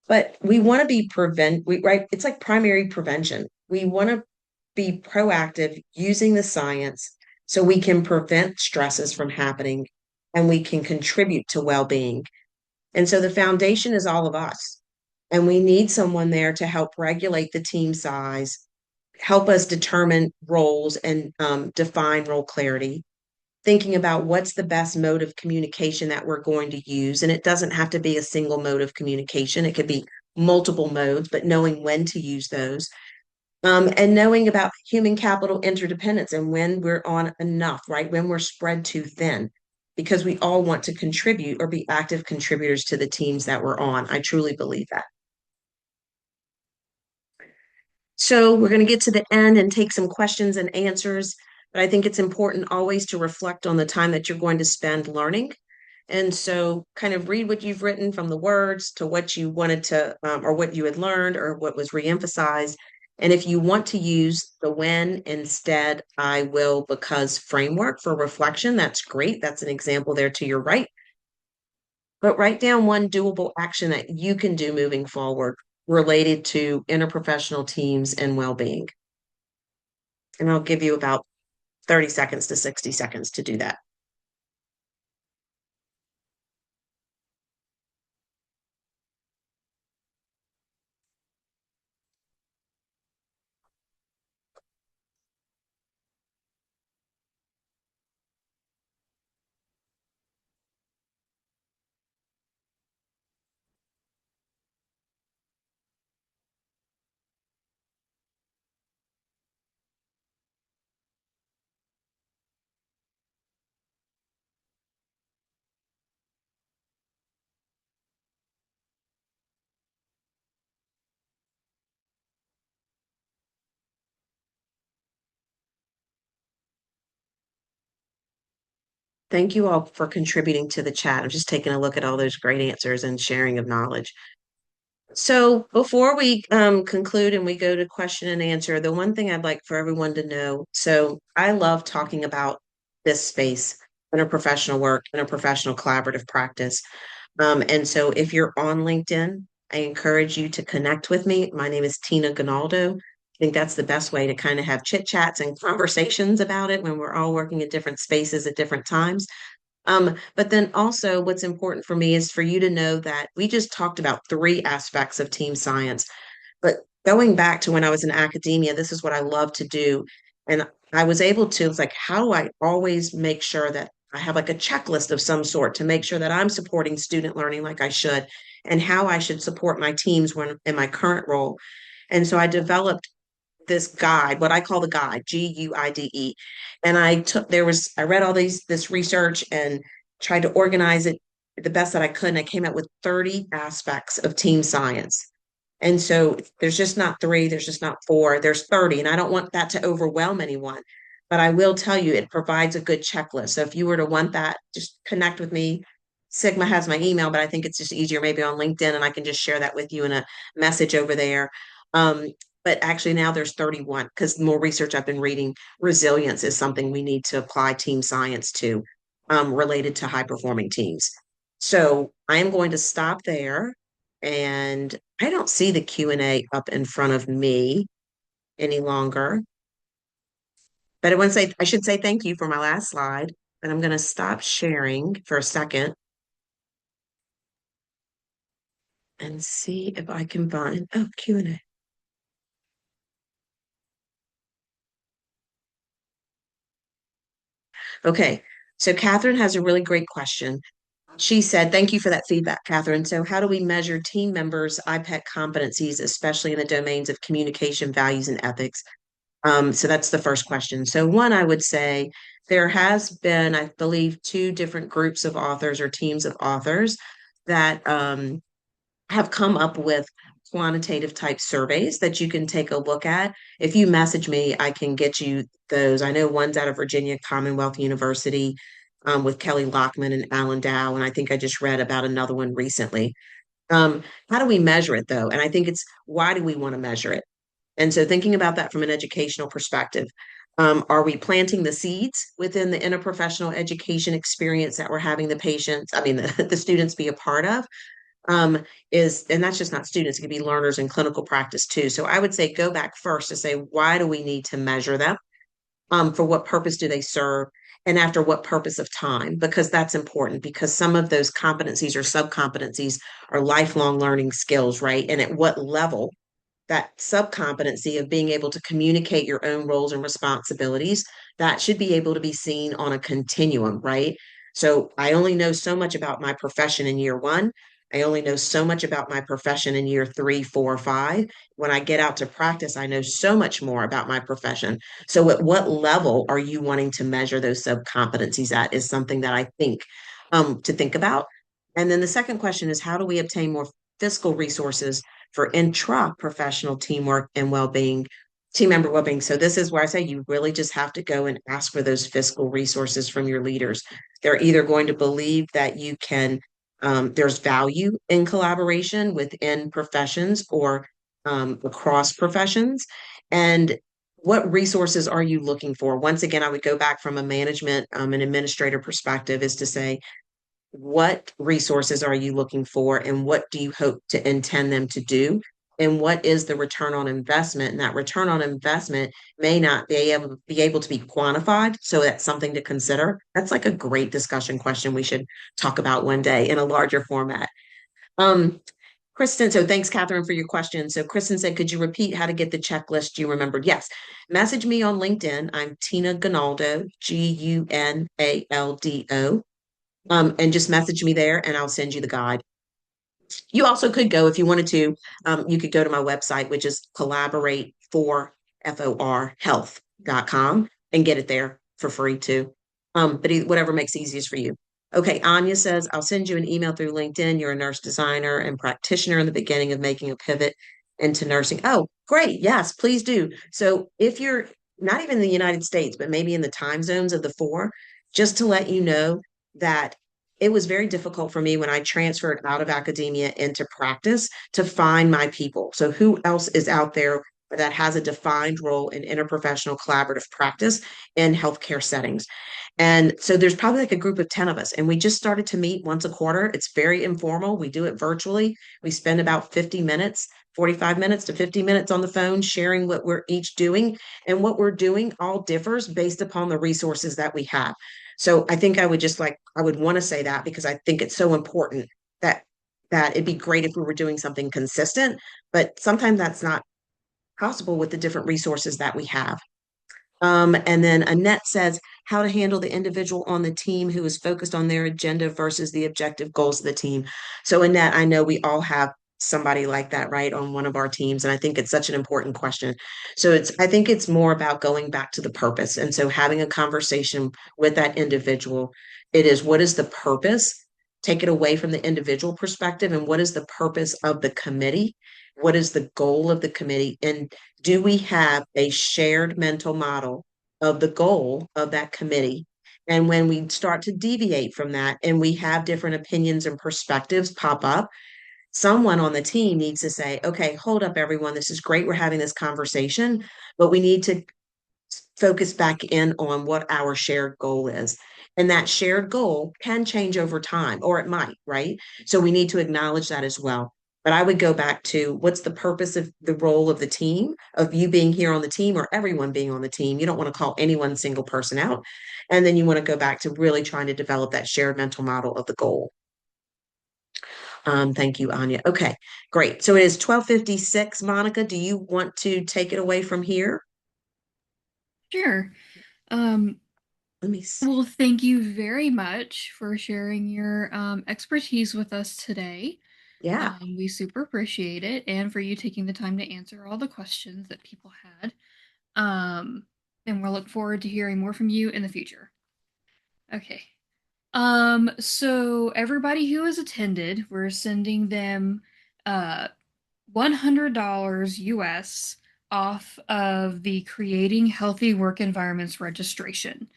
But we want to be right? It's like primary prevention. We want to be proactive using the science so we can prevent stresses from happening and we can contribute to well-being. And so the foundation is all of us. And we need someone there to help regulate the team size, help us determine roles and define role clarity, thinking about what's the best mode of communication that we're going to use. And it doesn't have to be a single mode of communication, it could be multiple modes, but knowing when to use those. And knowing about human capital interdependence and when we're on enough, right? When we're spread too thin, because we all want to contribute or be active contributors to the teams that we're on. I truly believe that. So we're going to get to the end and take some questions and answers. But I think it's important always to reflect on the time that you're going to spend learning. And so kind of read what you've written from the words to what you wanted to, or what you had learned or what was reemphasized. And if you want to use the when instead, I will because framework for reflection, that's great. That's an example there to your right. But write down one doable action that you can do moving forward related to interprofessional teams and well-being. And I'll give you about 30 seconds to 60 seconds to do that. Thank you all for contributing to the chat. I'm just taking a look at all those great answers and sharing of knowledge. So before we conclude and we go to question and answer, the one thing I'd like for everyone to know, so I love talking about this space, interprofessional work, interprofessional collaborative practice. And so if you're on LinkedIn, I encourage you to connect with me. My name is Tina Gonaldo. I think that's the best way to kind of have chit chats and conversations about it when we're all working in different spaces at different times. But then also, what's important for me is for you to know that we just talked about three aspects of team science. But going back to when I was in academia, this is what I love to do. And I was able to, it's like, how do I always make sure that I have like a checklist of some sort to make sure that I'm supporting student learning like I should, and how I should support my teams when in my current role. And so I developed this guide, what I call the guide, GUIDE. And I read all this research and tried to organize it the best that I could. And I came up with 30 aspects of team science. And so there's just not three, there's just not four, there's 30. And I don't want that to overwhelm anyone. But I will tell you, it provides a good checklist. So if you were to want that, just connect with me. Sigma has my email, but I think it's just easier maybe on LinkedIn, and I can just share that with you in a message over there. Um, but actually, now there's 31 because more research I've been reading. Resilience is something we need to apply team science to, related to high performing teams. So I am going to stop there, and I don't see the Q&A up in front of me any longer. But I should say thank you for my last slide. And I'm going to stop sharing for a second and see if I can find, oh, Q&A. Okay. So Catherine has a really great question. She said, thank you for that feedback, Catherine. So how do we measure team members' IPEC competencies, especially in the domains of communication, values, and ethics? So that's the first question. So one, I would say there has been, I believe, two different groups of authors or teams of authors that have come up with quantitative type surveys that you can take a look at. If you message me, I can get you those. I know one's out of Virginia Commonwealth University, with Kelly Lockman and Alan Dow, and I think I just read about another one recently. How do we measure it though? And I think it's, why do we want to measure it? And so thinking about that from an educational perspective, are we planting the seeds within the interprofessional education experience that we're having the students be a part of? And that's just not students, it could be learners in clinical practice too. So I would say go back first to say, why do we need to measure them? For what purpose do they serve? And after what purpose of time? Because that's important, because some of those competencies or sub-competencies are lifelong learning skills, right? And at what level that sub-competency of being able to communicate your own roles and responsibilities, that should be able to be seen on a continuum, right? So I only know so much about my profession in year one. I only know so much about my profession in year three, four, five. When I get out to practice, I know so much more about my profession. So at what level are you wanting to measure those sub-competencies at is something that I think, to think about. And then the second question is, how do we obtain more fiscal resources for intra-professional teamwork and well-being, team member well-being? So this is where I say you really just have to go and ask for those fiscal resources from your leaders. They're either going to believe that you can, there's value in collaboration within professions or, across professions. And what resources are you looking for? Once again, I would go back from a management, and administrator perspective, is to say, what resources are you looking for and what do you hope to intend them to do? And what is the return on investment? And that return on investment may not be able to be quantified. So that's something to consider. That's like a great discussion question we should talk about one day in a larger format. Um, Kristen, so thanks, Catherine, for your question. So Kristen said, could you repeat how to get the checklist you remembered? Yes. Message me on LinkedIn. I'm Tina Gonaldo, Gunaldo, and just message me there and I'll send you the guide. You also could go, if you wanted to, you could go to my website, which is collaborate4 health.com, and get it there for free too. But whatever makes easiest for you. Okay, Anya says, I'll send you an email through LinkedIn. You're a nurse designer and practitioner in the beginning of making a pivot into nursing. Oh, great. Yes, please do. So if you're not even in the United States, but maybe in the time zones of the four, just to let you know that it was very difficult for me when I transferred out of academia into practice to find my people. So, who else is out there that has a defined role in interprofessional collaborative practice in healthcare settings? And so there's probably like a group of 10 of us, and we just started to meet once a quarter. It's very informal. We do it virtually. We spend about 50 minutes, 45 minutes to 50 minutes on the phone, sharing what we're each doing. And what we're doing all differs based upon the resources that we have. So I think I would want to say that because I think it's so important that it'd be great if we were doing something consistent, but sometimes that's not possible with the different resources that we have. And then Annette says, how to handle the individual on the team who is focused on their agenda versus the objective goals of the team. So, Annette, I know we all have somebody like that, right, on one of our teams. And I think it's such an important question. So I think it's more about going back to the purpose. And so having a conversation with that individual, it is what is the purpose? Take it away from the individual perspective and what is the purpose of the committee? What is the goal of the committee? And do we have a shared mental model of the goal of that committee? And when we start to deviate from that and we have different opinions and perspectives pop up, someone on the team needs to say, okay, hold up, everyone. This is great. We're having this conversation, but we need to focus back in on what our shared goal is. And that shared goal can change over time, or it might, right? So we need to acknowledge that as well. But I would go back to what's the purpose of the role of the team, of you being here on the team or everyone being on the team. You don't want to call any one single person out. And then you want to go back to really trying to develop that shared mental model of the goal. Thank you, Anya. Okay, great. So it is 12:56. Monica, do you want to take it away from here?
Sure. Um,
Let me see.
well, thank you very much for sharing your expertise with us today.
Yeah.
We super appreciate it, and for you taking the time to answer all the questions that people had. Um, and we'll look forward to hearing more from you in the future. Okay. So everybody who has attended, we're sending them uh $100 US off of the Creating Healthy Work Environments registration.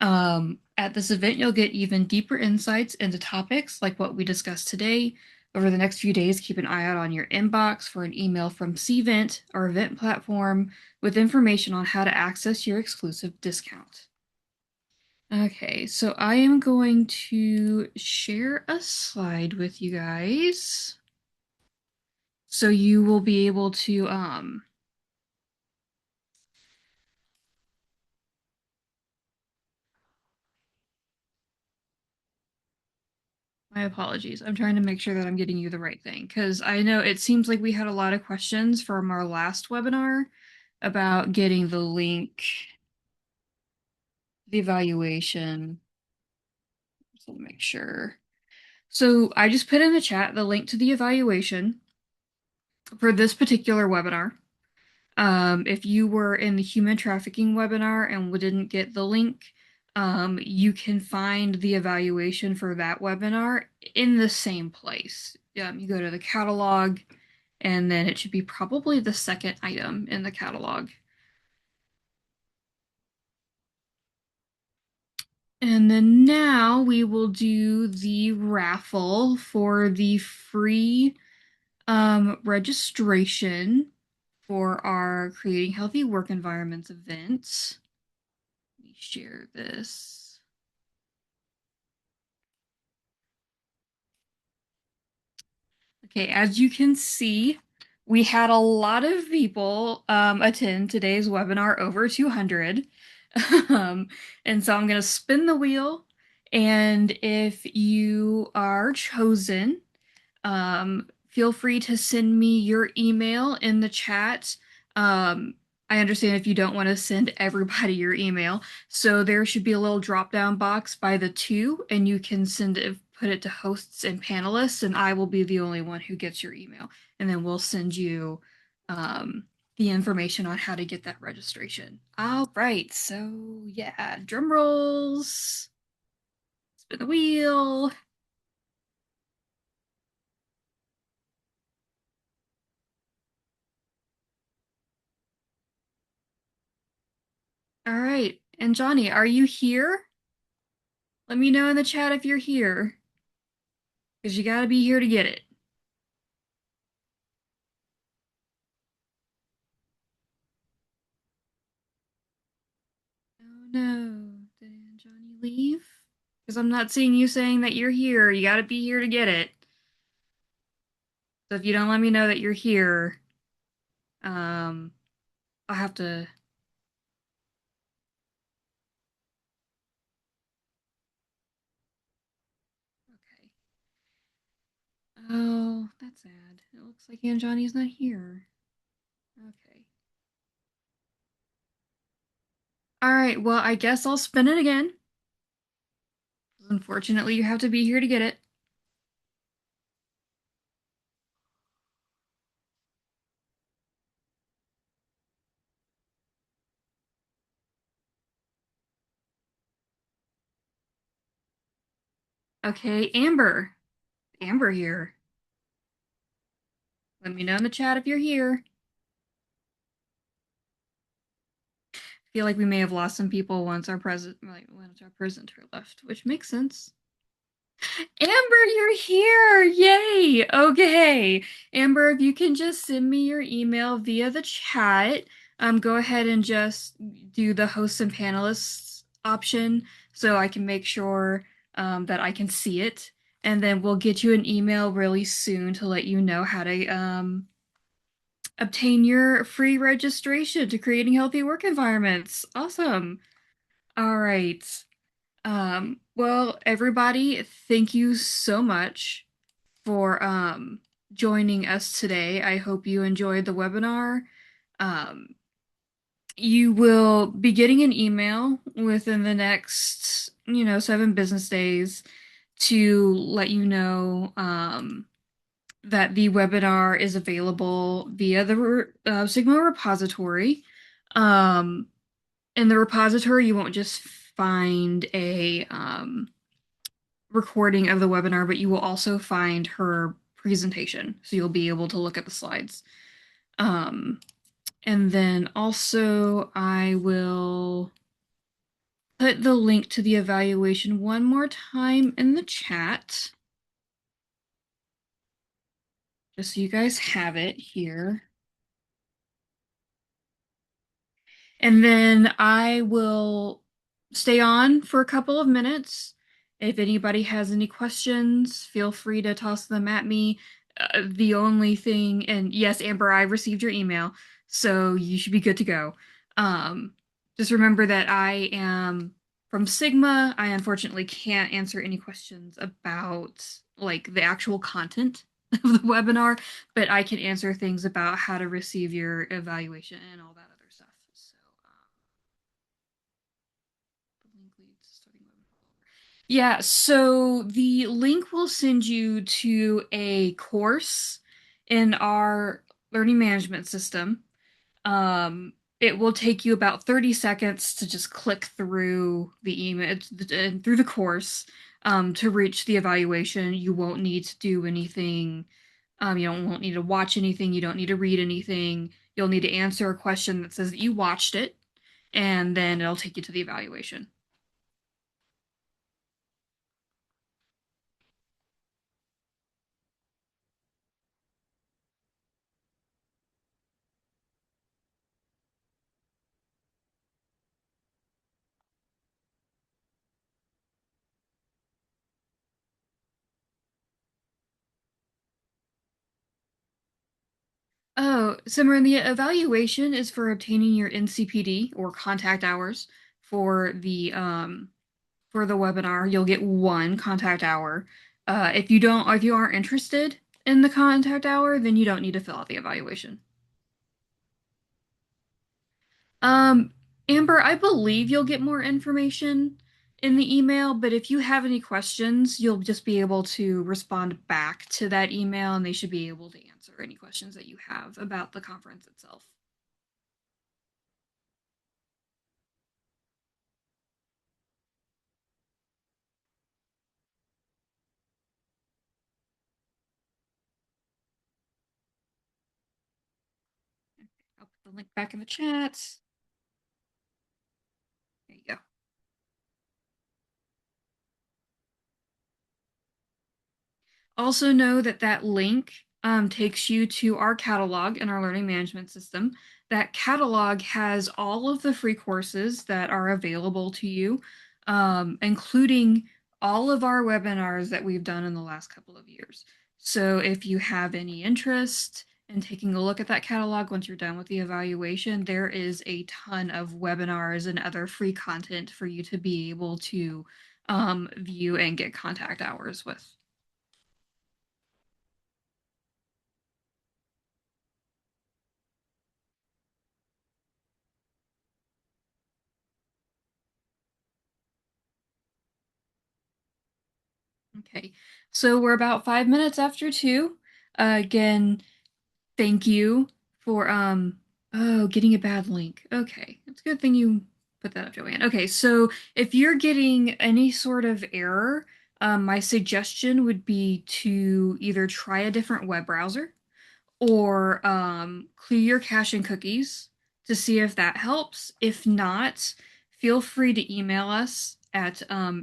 At this event, you'll get even deeper insights into topics like what we discussed today. Over the next few days, keep an eye out on your inbox for an email from Cvent, our event platform, with information on how to access your exclusive discount. Okay, so I am going to share a slide with you guys. So you will be able to my apologies. I'm trying to make sure that I'm getting you the right thing because I know it seems like we had a lot of questions from our last webinar about getting the link, the evaluation. Just want to make sure. So I just put in the chat the link to the evaluation for this particular webinar. If you were in the human trafficking webinar and didn't get the link, you can find the evaluation for that webinar in the same place. You go to the catalog, and then it should be probably the second item in the catalog. And then now we will do the raffle for the free registration for our Creating Healthy Work Environments event. Let me share this. Okay, as you can see, we had a lot of people attend today's webinar, over 200. um, and so I'm going to spin the wheel. And if you are chosen, feel free to send me your email in the chat. Um, I understand if you don't want to send everybody your email. So there should be a little drop down box by the two, and you can send it, put it to hosts and panelists, and I will be the only one who gets your email. And then we'll send you the information on how to get that registration. All right. So yeah, drum rolls, spin the wheel. All right. And Johnny, are you here? Let me know in the chat if you're here, because you got to be here to get it. Oh no, did Johnny leave? Because I'm not seeing you saying that you're here. You got to be here to get it. So if you don't let me know that you're here, um, I'll have to. Okay. Oh, that's sad. It looks like Aunt Johnny's not here. Okay. All right, well, I guess I'll spin it again. Unfortunately, you have to be here to get it. Okay, Amber. Amber here. Let me know in the chat if you're here. I feel like we may have lost some people once our presenter left, which makes sense. Amber, you're here! Yay! Okay. Amber, if you can just send me your email via the chat, go ahead and just do the hosts and panelists option so I can make sure that I can see it. And then we'll get you an email really soon to let you know how to obtain your free registration to creating healthy work environments. Awesome. All right. Well, everybody, thank you so much for joining us today. I hope you enjoyed the webinar. Um, you will be getting an email within the next, 7 business days to let you know that the webinar is available via the Sigma repository. Um, in the repository, you won't just find a recording of the webinar, but you will also find her presentation. So you'll be able to look at the slides. Um, and then also, I will put the link to the evaluation one more time in the chat, just so you guys have it here. And then I will stay on for a couple of minutes. If anybody has any questions, feel free to toss them at me. The only thing, and yes, Amber, I received your email, so you should be good to go. Um, just remember that I am from Sigma. I unfortunately can't answer any questions about like the actual content of the webinar, but I can answer things about how to receive your evaluation and all that other stuff. So, the link leads to starting webinar. Yeah, so the link will send you to a course in our learning management system. It will take you about 30 seconds to just click through the email through the course to reach the evaluation. You won't need to do anything. Won't need to watch anything. You don't need to read anything. You'll need to answer a question that says that you watched it, and then it'll take you to the evaluation. Oh, Simran, the evaluation is for obtaining your NCPD or contact hours for the webinar. You'll get one contact hour. If you aren't interested in the contact hour, then you don't need to fill out the evaluation. Um, Amber, I believe you'll get more information in the email, but if you have any questions, you'll just be able to respond back to that email and they should be able to answer any questions that you have about the conference itself. I'll put the link back in the chat. There you go. Also know that that link takes you to our catalog in our learning management system. That catalog has all of the free courses that are available to you, including all of our webinars that we've done in the last couple of years. So if you have any interest in taking a look at that catalog once you're done with the evaluation, there is a ton of webinars and other free content for you to be able to view and get contact hours with. Okay. So we're about 5 minutes after two. Again, thank you for oh, getting a bad link. Okay. It's a good thing you put that up, Joanne. Okay, so if you're getting any sort of error, my suggestion would be to either try a different web browser or clear your cache and cookies to see if that helps. If not, feel free to email us at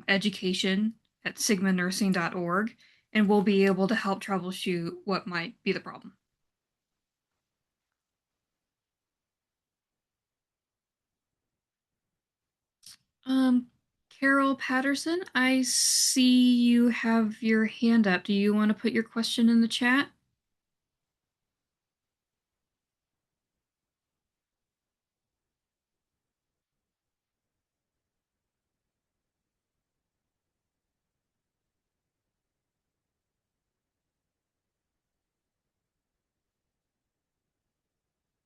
education@sigmanursing.org and we'll be able to help troubleshoot what might be the problem. Um, Carol Patterson, I see you have your hand up. Do you want to put your question in the chat?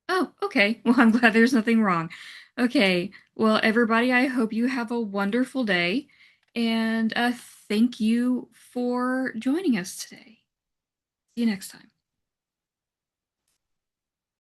Oh, okay. Well, I'm glad there's nothing wrong. Okay. Well, everybody, I hope you have a wonderful day. And thank you for joining us today. See you next time.